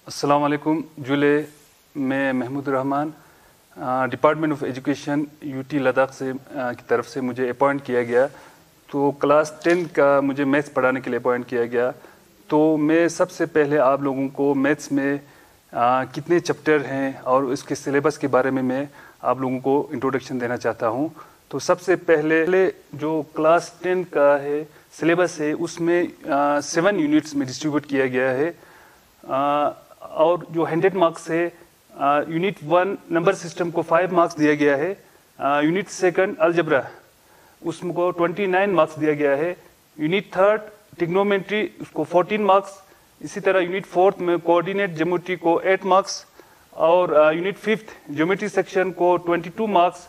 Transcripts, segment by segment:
अस्सलाम वालेकुम जुले। मैं Mahmood Rahman, department of education UT Ladakh से की तरफ से मुझे अपॉइंट किया गया। तो क्लास 10 का मुझे मैथ्स पढ़ाने के लिए अपॉइंट किया गया। तो मैं सबसे पहले आप लोगों को मैथ्स में कितने चैप्टर हैं और इसके सिलेबस के बारे में मैं आप लोगों को इंट्रोडक्शन देना चाहता हूं। तो सबसे पहले जो क्लास 10 का है सिलेबस है उसमें 7 यूनिट्स में डिस्ट्रीब्यूट किया गया है। और जो 100 मार्क्स है, यूनिट 1 नंबर सिस्टम को 5 मार्क्स दिया गया है। यूनिट 2 अलजबरा उसको 29 मार्क्स दिया गया है। यूनिट 3 ट्रिग्नोमेट्री उसको 14 मार्क्स। इसी तरह यूनिट 4 में कोऑर्डिनेट ज्योमेट्री को 8 मार्क्स और यूनिट 5 ज्योमेट्री सेक्शन को 22 मार्क्स।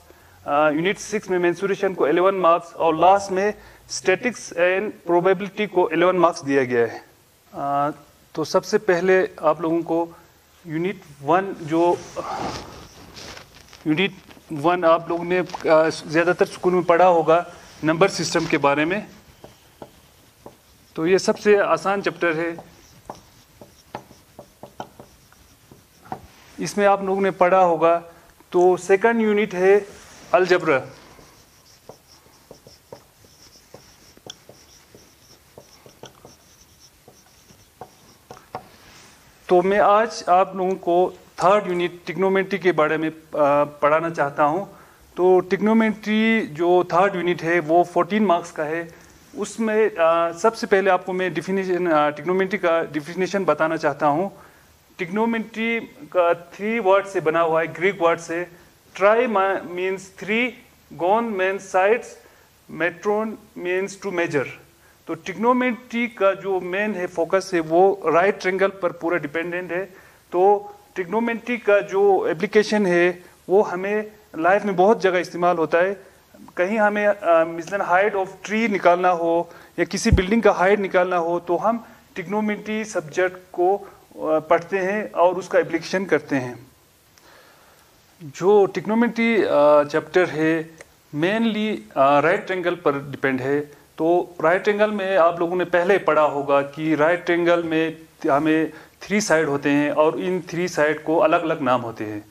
यूनिट 6 में मेंसुरेशन को 11 मार्क्स और लास्ट में स्टैटिक्स एंड प्रोबेबिलिटी को 11 मार्क्स दिया गया है। तो सबसे पहले आप लोगों को यूनिट 1 आप लोगों ने ज़्यादातर स्कूल में पढ़ा होगा नंबर सिस्टम के बारे में। तो ये सबसे आसान चैप्टर है। इसमें आप लोगों ने पढ़ा होगा। तो सेकंड यूनिट है अलजबरा। तो मैं आज आप लोगों को थर्ड यूनिट ट्रिग्नोमेट्री के बारे में पढ़ाना चाहता हूं। तो ट्रिग्नोमेट्री जो थर्ड यूनिट है वो 14 मार्क्स का है। उसमें सबसे पहले आपको मैं ट्रिग्नोमेट्री का डिफिनेशन बताना चाहता हूं। ट्रिग्नोमेट्री का 3 वर्ड से बना हुआ है, ग्रीक वर्ड से। Tri means 3, gon means sides, metron means to measure. तो ट्रिग्नोमेट्री का जो मेन है फोकस है वो राइट ट्रायंगल पर पूरा डिपेंडेंट है। तो ट्रिग्नोमेट्री का जो एप्लीकेशन है वो हमें लाइफ में बहुत जगह इस्तेमाल होता है। कहीं हमें मिसलन हाइट ऑफ ट्री निकालना हो या किसी बिल्डिंग का हाइट निकालना हो तो हम ट्रिग्नोमेट्री सब्जेक्ट को पढ़ते हैं और उसका एप्लीकेशन करते हैं। जो ट्रिग्नोमेट्री चैप्टर है मेनली राइट ट्रायंगल पर डिपेंड है। तो राइट ट्रायंगल में आप लोगों ने पहले पढ़ा होगा कि राइट ट्रायंगल में हमें 3 साइड होते हैं और इन 3 साइड को अलग अलग नाम होते हैं।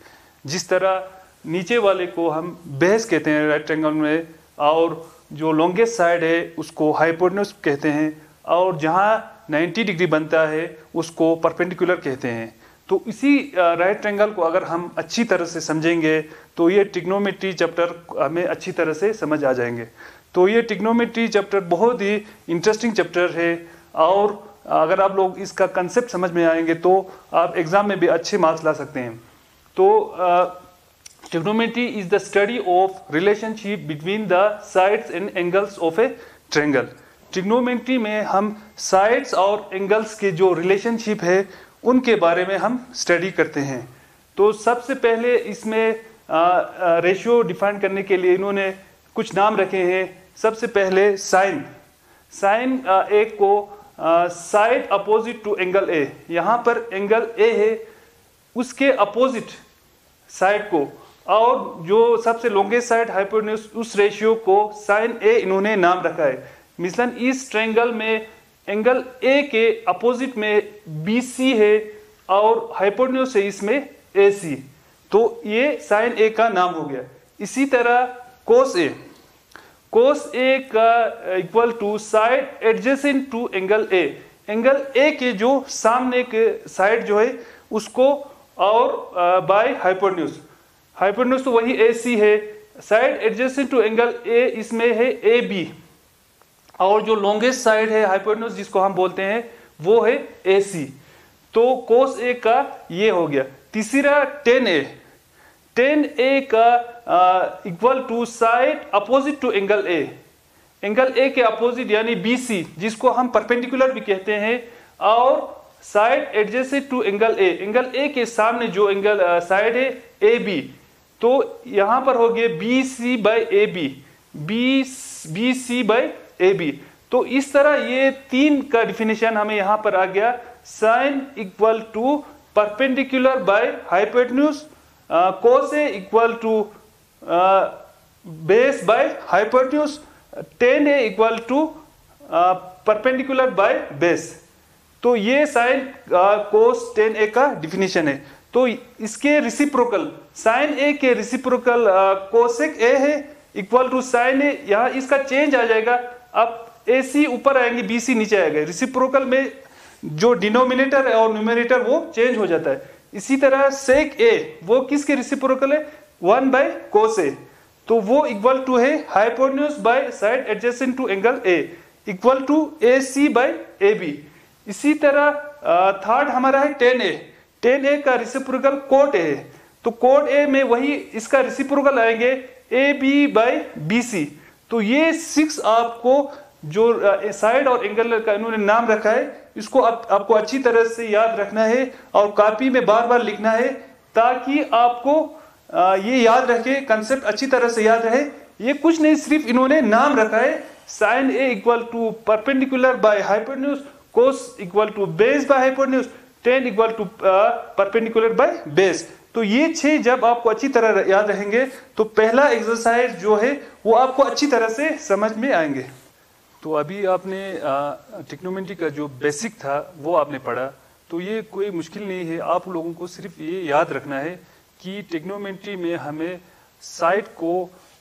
जिस तरह नीचे वाले को हम बेस कहते हैं राइट ट्रायंगल में, और जो लॉन्गेस्ट साइड है उसको हाइपोटेन्यूज कहते हैं, और जहाँ 90 डिग्री बनता है उसको परपेंडिकुलर कहते हैं। तो इसी राइट ट्रायंगल को अगर हम अच्छी तरह से समझेंगे तो ये ट्रिग्नोमेट्री चैप्टर हमें अच्छी तरह से समझ आ जाएंगे। तो ये ट्रिग्नोमेट्री चैप्टर बहुत ही इंटरेस्टिंग चैप्टर है और अगर आप लोग इसका कंसेप्ट समझ में आएंगे तो आप एग्जाम में भी अच्छे मार्क्स ला सकते हैं। तो trigonometry is the study of relationship between the sides and angles of A triangle. Trigonometry में हम साइड्स और एंगल्स के जो रिलेशनशिप है उनके बारे में हम स्टडी करते हैं। तो सबसे पहले इसमें रेशियो डिफाइन करने के लिए इन्होंने कुछ नाम रखे हैं। सबसे पहले साइन ए को side opposite to angle A, यहाँ पर एंगल ए है उसके अपोजिट साइड को, और जो सबसे लॉन्गेस्ट साइड हाइपोटेन्यूज उस रेशियो को साइन ए इन्होंने नाम रखा है। मिसलन इस ट्रायंगल में एंगल ए के अपोजिट में BC है और हाइपोटेन्यूज है इसमें AC। तो ये साइन ए का नाम हो गया। इसी तरह कोस ए का equal to side adjacent to angle A. Angle A के जो सामने के साइड जो है उसको, और बाय हाइपोटेन्यूज तो वही AC है। Side adjacent to angle A इसमें है AB, और जो लॉन्गेस्ट साइड है हाइपोटेन्यूज जिसको हम बोलते हैं वो है AC। तो कोस ए का ये हो गया। तीसरा tan A का equal to side opposite to angle A. Angle A के अपोजिट यानी BC जिसको हम परपेंडिकुलर भी कहते हैं, और side adjacent to angle A. Angle A के सामने जो एंगल साइड है AB, तो यहां पर हो गया BC by AB, BC by AB। तो इस तरह ये 3 का डिफिनेशन हमें यहां पर आ गया। Sine equal to perpendicular by hypotenuse, cos A equal to base by hypotenuse, tan A equal to perpendicular by base. तो ये साइन कोस टेन ए का डिफिनेशन है। तो इसके रिसिप्रोकल साइन ए के रिसिप्रोकल कोसेक ए है इक्वल टू साइन ए, यहाँ इसका चेंज आ जाएगा, अब ए सी ऊपर आएंगे बी सी नीचे आएगा। रिसिप्रोकल में जो डिनोमिनेटर है और न्यूमरेटर वो चेंज हो जाता है। इसी तरह सेक ए वो किसके रिसिप्रोकल है, 1 बाय कोस ए, तो वो इक्वल टू है hypotenuse by side adjacent to angle A equal to A C by A B. इसी तरह थर्ड हमारा है टेन ए का रिसिप्रोकल कोट ए है, तो कोट ए में वही इसका रिसिप्रोकल आएंगे A B by B C. तो ये 6 आपको जो साइड और एंगल का इन्होंने नाम रखा है, इसको आपको अच्छी तरह से याद रखना है और कॉपी में बार बार लिखना है, ताकि आपको ये याद रखे, कंसेप्ट अच्छी तरह से याद रहे। ये कुछ नहीं, सिर्फ इन्होंने नाम रखा है, sine A equal to perpendicular by hypotenuse, cos equal to base by hypotenuse, tan equal to perpendicular by base. तो ये 6 जब आपको अच्छी तरह याद रहेंगे तो पहला एक्सरसाइज जो है वो आपको अच्छी तरह से समझ में आएंगे। तो अभी आपने ट्रिग्नोमेट्री का जो बेसिक था वो आपने पढ़ा, तो ये कोई मुश्किल नहीं है। आप लोगों को सिर्फ ये याद रखना है कि ट्रिग्नोमेट्री में हमें साइड को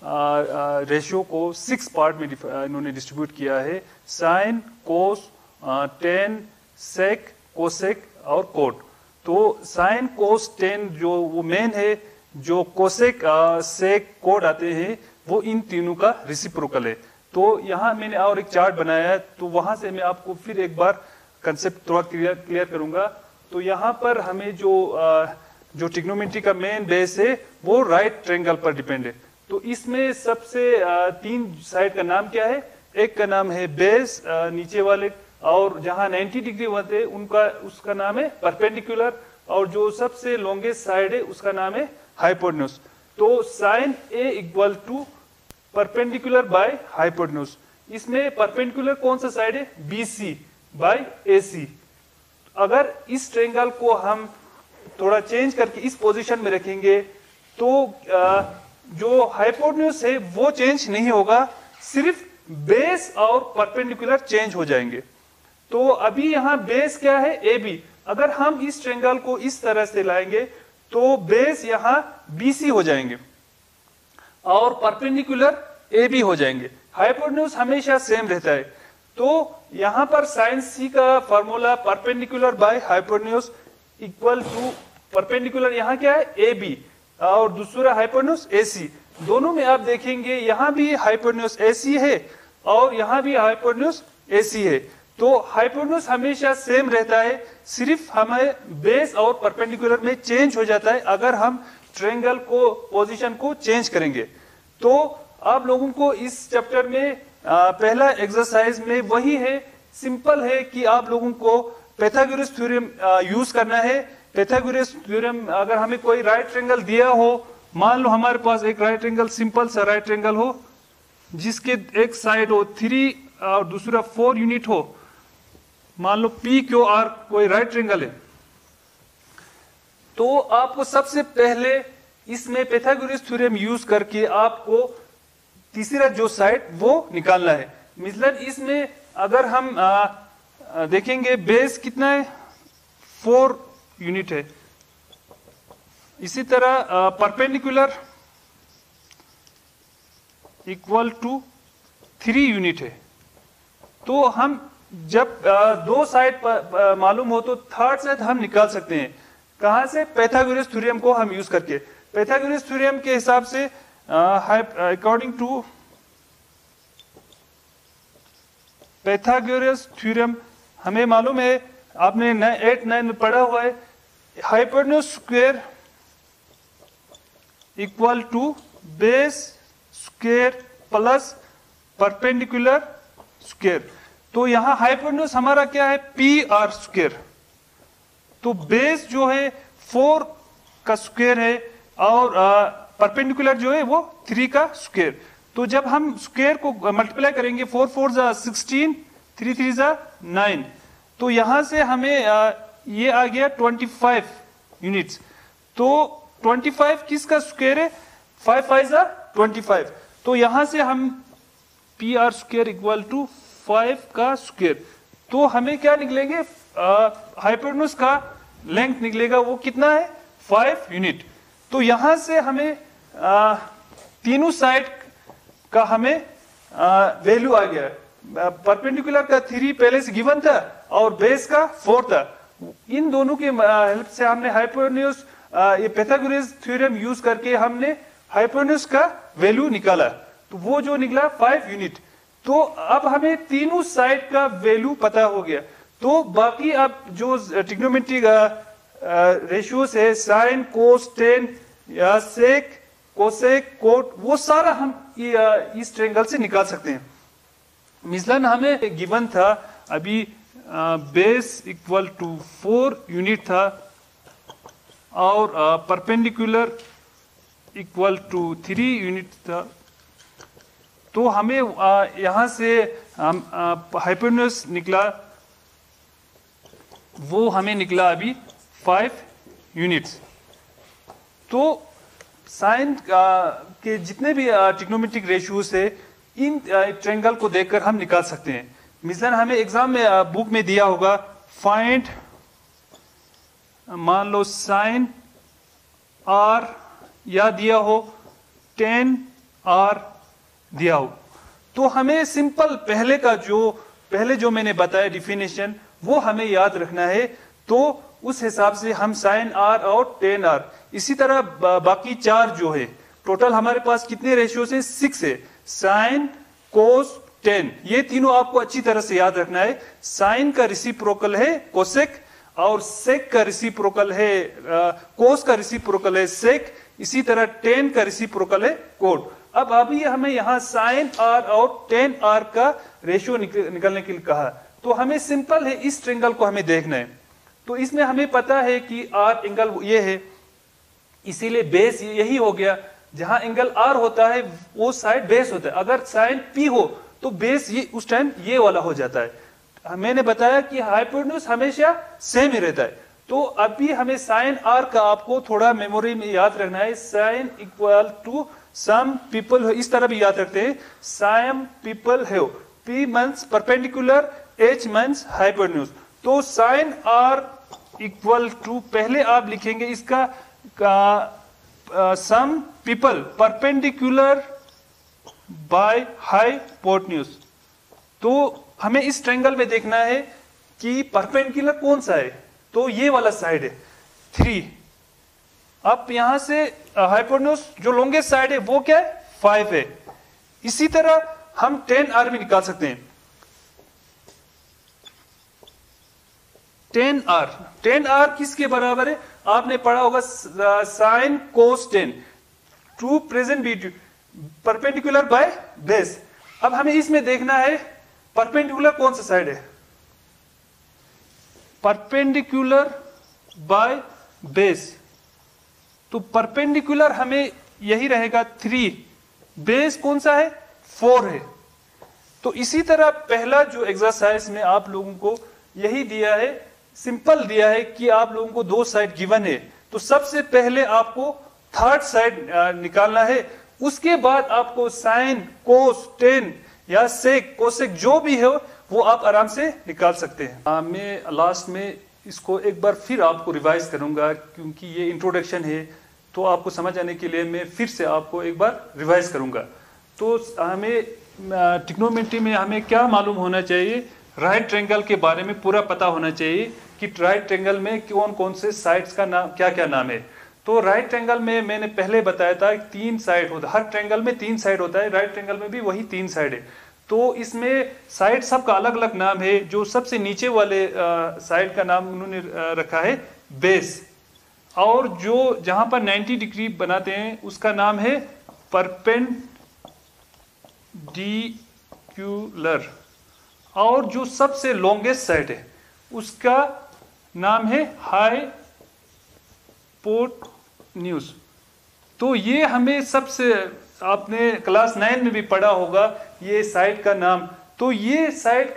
रेशियो को 6 पार्ट में इन्होंने डिस्ट्रीब्यूट किया है, साइन, कोस, टेन, सेक, कोसेक और कोट। तो साइन, कोस, टेन जो वो मेन है, जो कोसेक, सेक, कोट आते हैं वो इन तीनों का रिसिप्रोकल है। तो यहाँ मैंने और एक चार्ट बनाया है, तो वहां से मैं आपको फिर एक बार कंसेप्ट थोड़ा क्लियर करूंगा। तो यहाँ पर हमें जो ट्रिग्नोमेट्री का मेन बेस है वो राइट ट्रायंगल पर डिपेंड है। तो इसमें सबसे 3 साइड का नाम क्या है, एक का नाम है बेस नीचे वाले, और जहां 90 डिग्री होते हैं उसका नाम है परपेंडिकुलर, और जो सबसे लॉन्गेस्ट साइड है उसका नाम है हाइपोटेन्यूज। तो sine A equal to perpendicular by hypotenuse. इसमें परपेंडिकुलर कौन सा साइड है, BC बाय AC। अगर इस ट्रायंगल को हम थोड़ा चेंज करके इस पोजीशन में रखेंगे तो जो हाइपोटेन्यूज है वो चेंज नहीं होगा, सिर्फ बेस और परपेंडिकुलर चेंज हो जाएंगे। तो अभी यहाँ बेस क्या है, AB। अगर हम इस ट्रायंगल को इस तरह से लाएंगे तो बेस यहाँ BC हो जाएंगे और परपेंडिकुलर AB हो जाएंगे। हाइपोटेन्यूज हमेशा सेम रहता है। तो यहाँ पर साइन C का formula perpendicular by hypotenuse equal to perpendicular यहाँ क्या है AB और दूसरा हाइपोटेन्यूज AC। दोनों में आप देखेंगे यहाँ भी हाइपोटेन्यूज AC है और यहाँ भी हाइपोटेन्यूज AC है। तो हाइपोटेन्यूज हमेशा सेम रहता है, सिर्फ हमें बेस और परपेंडिकुलर में चेंज हो जाता है अगर हम ट्रायंगल को पोजीशन को चेंज करेंगे। तो आप लोगों को इस चैप्टर में पहला एक्सरसाइज में वही है, सिंपल है कि आप लोगों को पाइथागोरस थ्योरम यूज करना है। पाइथागोरस थ्योरम अगर हमें कोई राइट ट्रायंगल दिया हो, मान लो हमारे पास एक राइट ट्रायंगल, सिंपल सा राइट ट्रायंगल हो जिसके एक साइड हो 3 और दूसरा 4 यूनिट हो, मान लो PQR कोई राइट ट्रायंगल है, तो आपको सबसे पहले इसमें पाइथागोरस थ्योरम यूज करके आपको तीसरा जो साइड वो निकालना है। मतलब इसमें अगर हम देखेंगे बेस कितना है, 4 यूनिट है। इसी तरह परपेंडिकुलर इक्वल टू 3 यूनिट है। तो हम जब 2 साइड मालूम हो तो थर्ड साइड हम निकाल सकते हैं। कहां से, पाइथागोरस थ्योरम को हम यूज करके। पाइथागोरस थ्योरम के हिसाब से अकॉर्डिंग टू पाइथागोरस थ्योरम हमें मालूम है, आपने 8-9 में पढ़ा हुआ है, hypotenuse square equal to base square plus perpendicular square. तो यहां हाइपोटेन्यूज हमारा क्या है, PR स्क्वायर। तो बेस जो है 4 का स्क्वायर है और परपेंडिकुलर जो है वो 3 का स्क्वायर। तो जब हम स्क्वायर को मल्टीप्लाई करेंगे, 4 4 जा 16, 3 3 जा 9, तो यहां से हमें ये आ गया 25 यूनिट्स। तो 25 किसका स्क्वायर है, 5 5 जा 25। तो यहां से हम PR स्क्वायर इक्वल टू 5 का स्क्वायर, तो हमें क्या निकलेंगे हाइपोटेन्यूज का लेंथ निकलेगा वो कितना है 5 यूनिट। तो यहां से हमें तीनों साइड का हमें वैल्यू आ गया। परपेंडिकुलर का 3 पहले से गिवन था और बेस का 4 था। इन दोनों के हेल्प से हमने हाइपोटेन्यूज ये पाइथागोरस थ्योरम यूज करके हमने हाइपोटेन्यूज का वैल्यू निकाला। तो वो जो निकला 5 यूनिट। तो अब हमें तीनों साइड का वैल्यू पता हो गया। तो बाकी अब जो ट्रिग्नोमेट्रिक रेशियोज है साइन कोस टेन या सेक कोसेक कोट वो सारा हम इस ट्रायंगल से निकाल सकते हैं। मिसलन हमें गिवन था अभी बेस इक्वल टू 4 यूनिट था और परपेंडिकुलर इक्वल टू 3 यूनिट था। तो हमें यहां से हाइपोटेन्यूज निकला वो हमें निकला अभी 5 यूनिट्स। तो साइन के जितने भी ट्रिग्नोमेट्रिक रेशियोज है इन ट्रायंगल को देखकर हम निकाल सकते हैं। मिसलन हमें एग्जाम में बुक में दिया होगा फाइंड, मान लो साइन आर या दिया हो 10 आर दिया हो। तो हमें सिंपल पहले जो मैंने बताया डिफिनेशन वो हमें याद रखना है। तो उस हिसाब से हम साइन आर और 10 आर, इसी तरह बाकी 4 जो है टोटल हमारे पास कितने रेशियोज है 6 है। साइन कोस 10 ये तीनों आपको अच्छी तरह से याद रखना है। साइन का रेसिप्रोकल है कोसेक और सेक का रेसिप्रोकल है कोस का रेसिप्रोकल है सेक, इसी तरह 10 का रेसिप्रोकल है कोट। अब अभी हमें यहाँ साइन आर और 10 आर का रेशियो निकलने के लिए कहा। तो हमें सिंपल है इस ट्रायंगल को हमें देखना है। तो इसमें हमें पता है कि आर एंगल ये है, इसीलिए बेस यही हो गया। जहां एंगल आर होता है वो साइड बेस होता है। अगर साइन पी हो तो बेस ये उस टाइम ये वाला हो जाता है। मैंने बताया कि हाइपोटेन्यूज हमेशा सेम ही रहता है। तो अभी हमें साइन आर का आपको थोड़ा मेमोरी में याद रखना है। Sine equal to some people, इस तरह भी याद रखते हैं सम पीपल है। P means perpendicular, H means hypotenuse. तो साइन आर इक्वल टू पहले आप लिखेंगे इसका some people perpendicular by hypotenuse. तो हमें इस ट्रायंगल में देखना है कि परपेंडिकुलर कौन सा है। तो ये वाला साइड है 3। अब यहां से हाइपोटेन्यूज जो लॉन्गेस्ट साइड है वो क्या है 5 है। इसी तरह हम 10 आर भी निकाल सकते हैं। 10 आर किसके बराबर है आपने पढ़ा होगा sine cos 10 to present B perpendicular by base. अब हमें इसमें देखना है परपेंडिकुलर कौन सा साइड है, परपेंडिकुलर बाय बेस। तो परपेंडिकुलर हमें यही रहेगा 3, बेस कौन सा है 4 है। तो इसी तरह पहला जो एक्सरसाइज में आप लोगों को यही दिया है, सिंपल दिया है कि आप लोगों को 2 साइड गिवन है। तो सबसे पहले आपको थर्ड साइड निकालना है। उसके बाद आपको साइन कोस 10 या सेक कोसेक जो भी है वो आप आराम से निकाल सकते हैं। मैं लास्ट में इसको एक बार फिर आपको रिवाइज करूंगा क्योंकि ये इंट्रोडक्शन है। तो आपको समझ आने के लिए मैं फिर से आपको एक बार रिवाइज करूंगा। तो हमें ट्रिग्नोमेट्री में हमें क्या मालूम होना चाहिए, राइट ट्रायंगल के बारे में पूरा पता होना चाहिए कि राइट ट्रायंगल में कौन कौन से साइड्स का नाम क्या क्या नाम है। तो राइट ट्रायंगल में मैंने पहले बताया था 3 साइड होता है, हर ट्रायंगल में 3 साइड होता है। राइट ट्रायंगल में भी वही 3 साइड है। तो इसमें साइड सबका अलग अलग नाम है। जो सबसे नीचे वाले साइड का नाम उन्होंने रखा है बेस, और जो जहां पर 90 डिग्री बनाते हैं उसका नाम है परपेंडिकुलर, और जो सबसे लॉन्गेस्ट साइड है उसका नाम है हाइपोटेन्यूज। तो ये हमें सबसे, आपने क्लास 9 में भी पढ़ा होगा ये साइड का नाम। तो ये साइड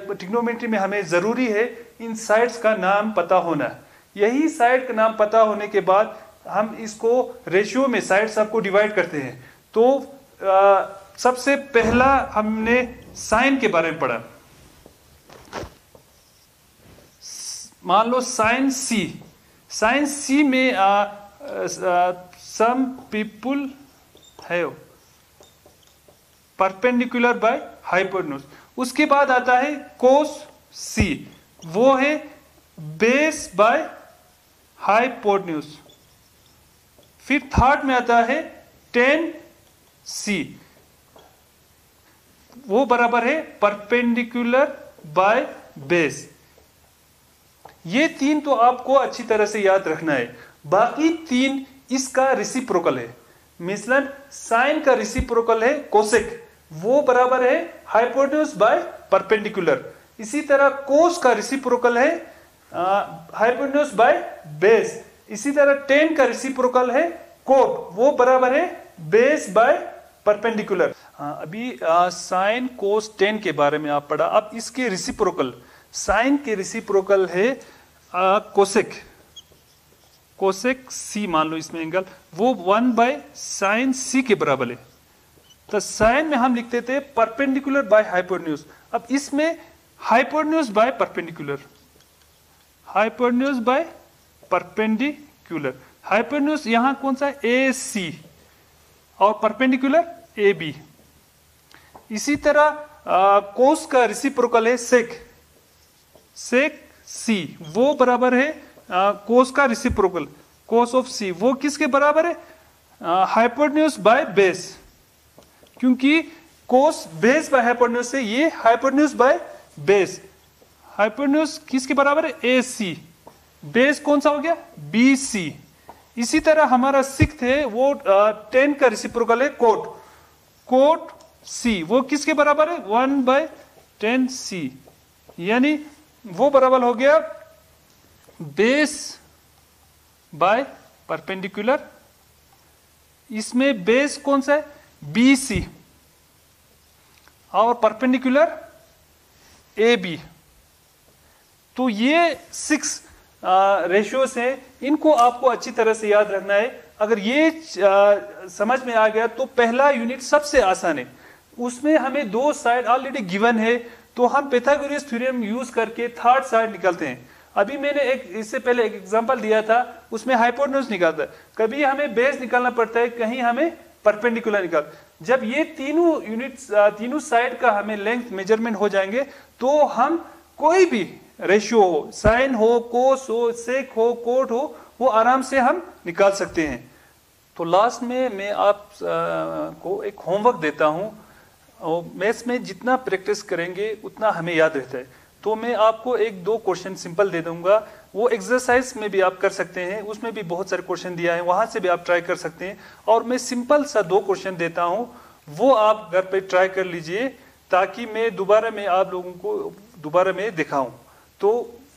ट्रिग्नोमेट्री में हमें जरूरी है इन साइड्स का नाम पता होना। यही साइड का नाम पता होने के बाद हम इसको रेशियो में साइड सबको डिवाइड करते हैं। तो सबसे पहला हमने साइन के बारे में पढ़ा। मान लो साइन सी में some people have perpendicular by hypotenuse. उसके बाद आता है कोस सी, वो है बेस बाय हाइपोटेन्यूज। फिर थर्ड में आता है टेन सी, वो बराबर है परपेंडिकुलर बाय बेस। ये तीन तो आपको अच्छी तरह से याद रखना है। बाकी तीन इसका रेसिप्रोकल है। मिसलन साइन का रेसिप्रोकल है कोसेक, वो बराबर है हाइपोटेन्यूज बाय परपेंडिकुलर। इसी तरह कोस का रेसिप्रोकल है हाइपोटेन्यूज बाय बेस। इसी तरह टेन का रेसिप्रोकल है कोट, वो बराबर है बेस बाय परपेंडिकुलर। अभी साइन कोस टेन के बारे में आप पढ़ा। अब इसके रेसिप्रोकल, साइन के रेसिप्रोकल है कोसेक सी, मान लो इसमें एंगल, वो 1 बाय साइन सी के बराबर है। तो साइन में हम लिखते थे परपेंडिकुलर बाय हाइपोटेन्यूज। अब इसमें hypotenuse by perpendicular, hypotenuse by perpendicular. Hypotenuse यहां कौन सा है, ए सी, और परपेंडिकुलर ए बी। इसी तरह कोस का रेसिप्रोकल है सेक सी, वो बराबर है कोस का रेसिप्रोकल कोस ऑफ सी, वो किसके बराबर है, हाइपोटेन्यूज बाय बेस। क्योंकि कोस बेस बाय हाइपोटेन्यूज से ये हाइपोटेन्यूज बाय बेस। हाइपोटेन्यूज किसके बराबर है, ए सी, बेस कौन सा हो गया, बी सी। इसी तरह हमारा सिक्स्थ है वो 10 का रेसिप्रोकल है कोट सी, वो किसके बराबर है, 1 बाय 10 सी, यानी वो बराबर हो गया बेस बाय परपेंडिकुलर। इसमें बेस कौन सा है, बी सी, और परपेंडिकुलर ए बी। तो ये 6 रेशियोज हैं, इनको आपको अच्छी तरह से याद रखना है। अगर ये समझ में आ गया तो पहला यूनिट सबसे आसान है। उसमें हमें 2 साइड ऑलरेडी गिवन है, तो हम पाइथागोरस थ्योरम यूज करके थर्ड साइड निकालते हैं। अभी मैंने इससे पहले एक एग्जांपल दिया था, उसमें हाइपोटेन्यूज निकालता है। कभी हमें बेस निकालना पड़ता है, कहीं हमें परपेंडिकुलर निकाल। जब ये तीनों यूनिट्स, तीनों साइड का हमें लेंथ मेजरमेंट हो जाएंगे, तो हम कोई भी रेशियो हो, साइन हो, कोस हो, सेक हो, कोट हो, वो आराम से हम निकाल सकते हैं। तो लास्ट में मैं आप को एक होमवर्क देता हूं, और मैथ्स में जितना प्रैक्टिस करेंगे उतना हमें याद रहता है। तो मैं आपको 1-2 क्वेश्चन सिंपल दे दूंगा, वो एक्सरसाइज में भी आप कर सकते हैं, उसमें भी बहुत सारे क्वेश्चन दिया है, वहां से भी आप ट्राई कर सकते हैं। और मैं सिंपल सा 2 क्वेश्चन देता हूं, वो आप घर पे ट्राई कर लीजिए, ताकि मैं दोबारा में आप लोगों को दोबारा में दिखाऊं। तो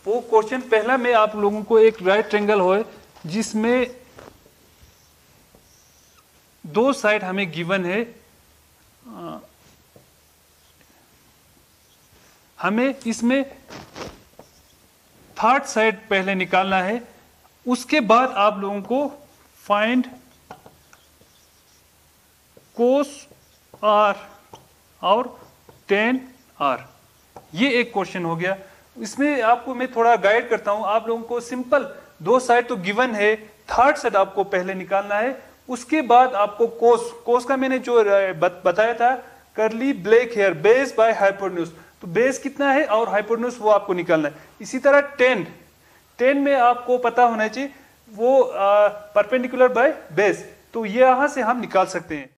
वो क्वेश्चन पहला में आप लोगों को एक राइट ट्रायंगल हो जिसमें 2 साइड हमें गिवन है, हमें इसमें थर्ड साइड पहले निकालना है। उसके बाद आप लोगों को फाइंड कोस आर और टेन आर, ये एक क्वेश्चन हो गया। इसमें आपको मैं थोड़ा गाइड करता हूं। आप लोगों को सिंपल 2 साइड तो गिवन है, थर्ड साइड आपको पहले निकालना है। उसके बाद आपको कोस का मैंने जो बताया था, curly black hair, base by hypotenuse, तो बेस कितना है और हाइपोटेन्यूज वो आपको निकालना है। इसी तरह 10 में आपको पता होना चाहिए वो परपेंडिकुलर बाय बेस, तो ये यहां से हम निकाल सकते हैं।